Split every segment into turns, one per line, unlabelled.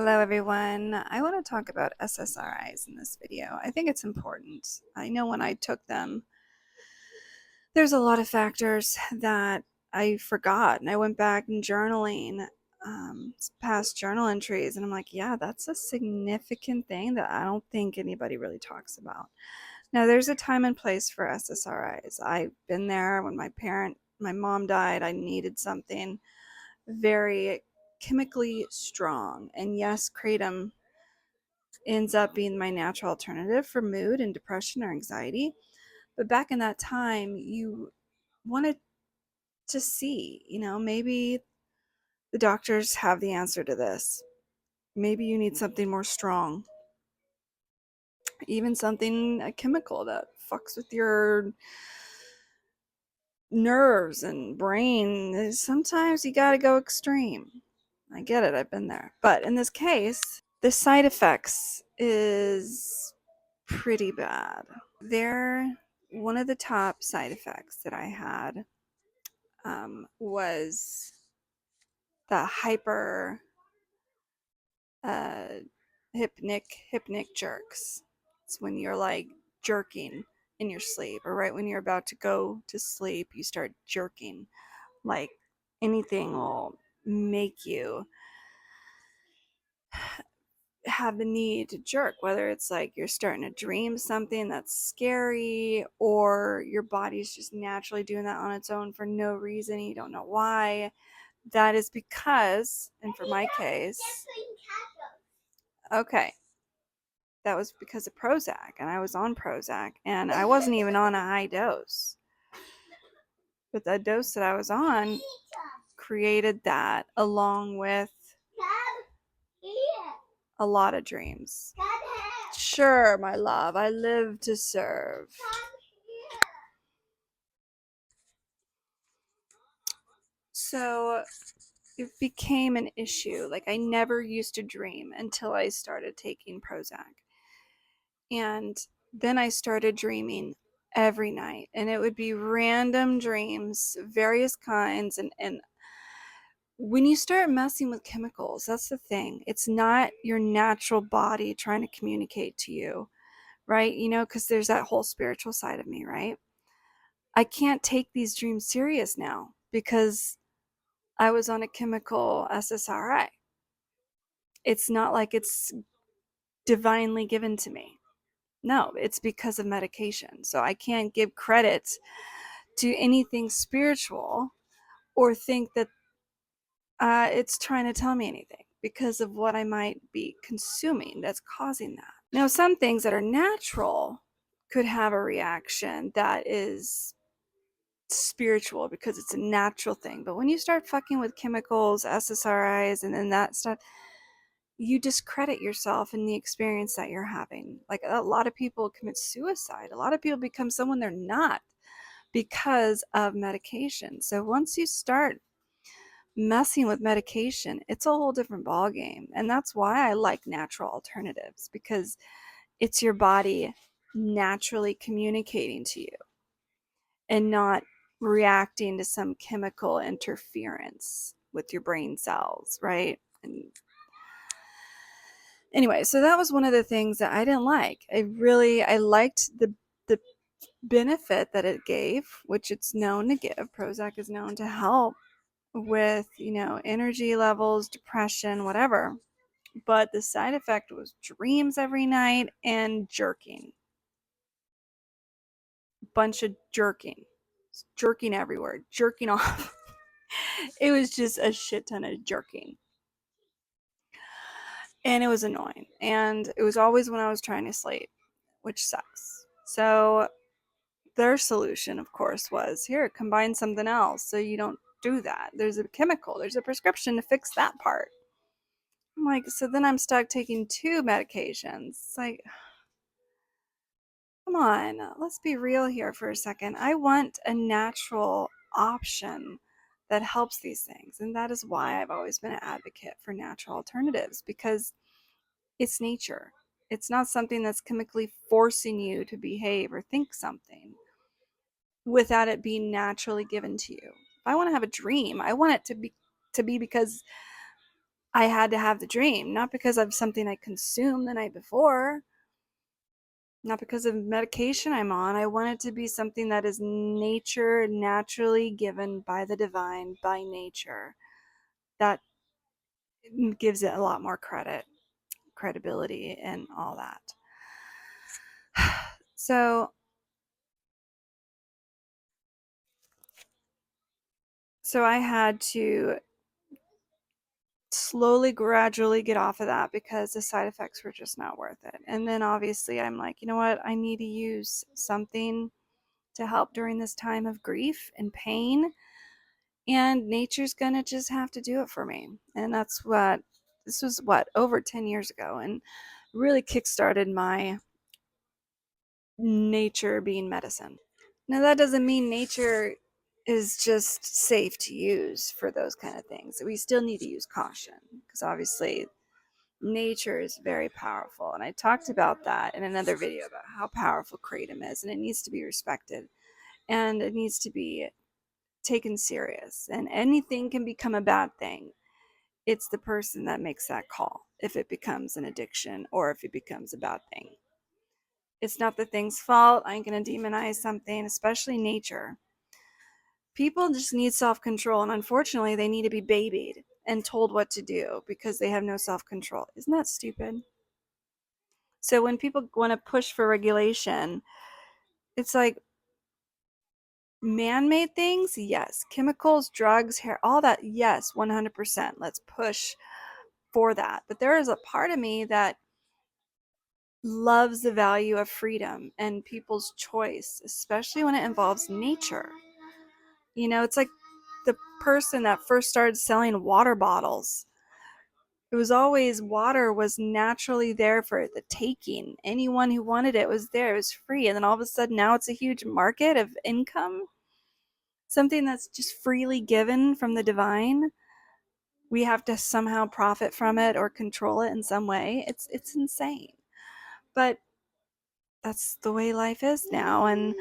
Hello everyone. I want to talk about SSRIs in this video. I think it's important. I know when I took them, there's a lot of factors that I forgot, and I went back and journaling past journal entries, and I'm like, yeah, that's a significant thing that I don't think anybody really talks about. Now, there's a time and place for SSRIs. I've been there when my mom died. I needed something very chemically strong, and yes, kratom ends up being my natural alternative for mood and depression or anxiety. But back in that time, you wanted to see, maybe the doctors have the answer to this. Maybe you need something more strong, even something, a chemical that fucks with your nerves and brain. Sometimes you got to go extreme. I get it, I've been there. But in this case, the side effects is pretty bad. One of the top side effects that I had was the hyper uh, hypnic jerks. It's when you're like jerking in your sleep, or right when you're about to go to sleep, you start jerking. Like anything will make you have the need to jerk, whether it's like you're starting to dream something that's scary, or your body's just naturally doing that on its own for no reason, you don't know why. That is because, and for my case, okay, that was because of Prozac, and I was on Prozac, and I wasn't even on a high dose, but the dose that I was on created that, along with a lot of dreams. Sure, my love, I live to serve. So it became an issue. Like, I never used to dream until I started taking Prozac. And then I started dreaming every night, and it would be random dreams, various kinds. And when you start messing with chemicals, that's the thing. It's not your natural body trying to communicate to you, right? Because there's that whole spiritual side of me, right? I can't take these dreams serious now because I was on a chemical SSRI. It's not like it's divinely given to me. No, it's because of medication. So I can't give credit to anything spiritual or think that it's trying to tell me anything because of what I might be consuming that's causing that. Now, some things that are natural could have a reaction that is spiritual because it's a natural thing. But when you start fucking with chemicals, SSRIs, and then that stuff, you discredit yourself and the experience that you're having. Like, a lot of people commit suicide. A lot of people become someone they're not because of medication. So once you start messing with medication, it's a whole different ballgame. And that's why I like natural alternatives, because it's your body naturally communicating to you and not reacting to some chemical interference with your brain cells, right? And anyway, so that was one of the things that I didn't like. I liked the benefit that it gave, which it's known to give. Prozac is known to help with, energy levels, depression, whatever. But the side effect was dreams every night and jerking. Bunch of jerking everywhere, jerking off. It was just a shit ton of jerking. And it was annoying. And it was always when I was trying to sleep, which sucks. So their solution, of course, was here, combine something else so you don't do that. There's a chemical, there's a prescription to fix that part. I'm like, so then I'm stuck taking 2 medications. It's like, come on, let's be real here for a second. I want a natural option that helps these things. And that is why I've always been an advocate for natural alternatives, because it's nature. It's not something that's chemically forcing you to behave or think something without it being naturally given to you. If I want to have a dream, I want it to be because I had to have the dream, not because of something I consumed the night before, not because of medication I'm on. I want it to be something that is nature, naturally given by the divine, by nature. That gives it a lot more credibility, and all that. So I had to slowly, gradually get off of that because the side effects were just not worth it. And then obviously I'm like, you know what? I need to use something to help during this time of grief and pain. And nature's going to just have to do it for me. And that's what this was, over 10 years ago, and really kickstarted my nature being medicine. Now, that doesn't mean nature is just safe to use for those kind of things. We still need to use caution because obviously nature is very powerful. And I talked about that in another video about how powerful kratom is, and it needs to be respected and it needs to be taken serious. And anything can become a bad thing. It's the person that makes that call if it becomes an addiction or if it becomes a bad thing. It's not the thing's fault. I ain't going to demonize something, especially nature. People just need self-control, and unfortunately they need to be babied and told what to do because they have no self-control. Isn't that stupid? So when people want to push for regulation, it's like man-made things, yes. Chemicals, drugs, hair, all that, yes, 100%. Let's push for that. But there is a part of me that loves the value of freedom and people's choice, especially when it involves nature. You know, it's like the person that first started selling water bottles. It was always, water was naturally there for the taking. Anyone who wanted it was there. It was free. And then all of a sudden now it's a huge market of income. Something that's just freely given from the divine. We have to somehow profit from it or control it in some way. It's insane. But that's the way life is now, and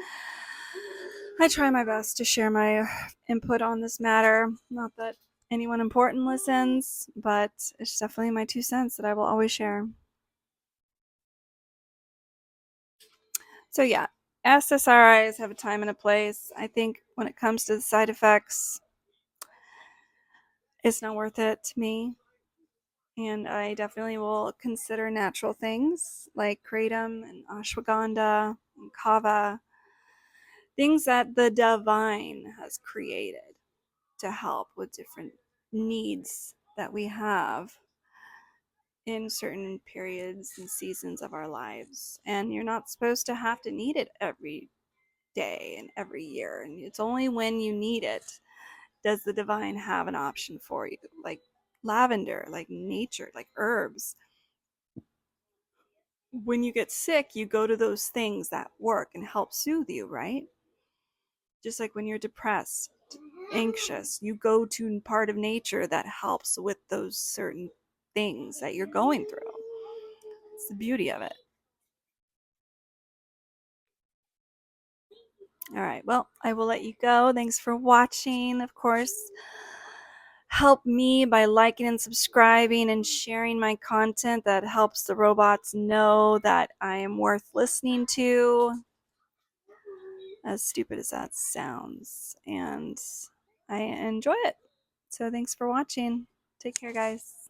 I try my best to share my input on this matter. Not that anyone important listens, but it's definitely my 2 cents that I will always share. So yeah, SSRIs have a time and a place. I think when it comes to the side effects, it's not worth it to me. And I definitely will consider natural things like kratom and ashwagandha and kava, things that the divine has created to help with different needs that we have in certain periods and seasons of our lives. And you're not supposed to have to need it every day and every year. And it's only when you need it does the divine have an option for you, like lavender, like nature, like herbs. When you get sick, you go to those things that work and help soothe you, right? Just like when you're depressed, anxious, you go to part of nature that helps with those certain things that you're going through. It's the beauty of it. All right, well, I will let you go. Thanks for watching. Of course, help me by liking and subscribing and sharing my content. That helps the robots know that I am worth listening to, as stupid as that sounds. And I enjoy it. So thanks for watching. Take care, guys.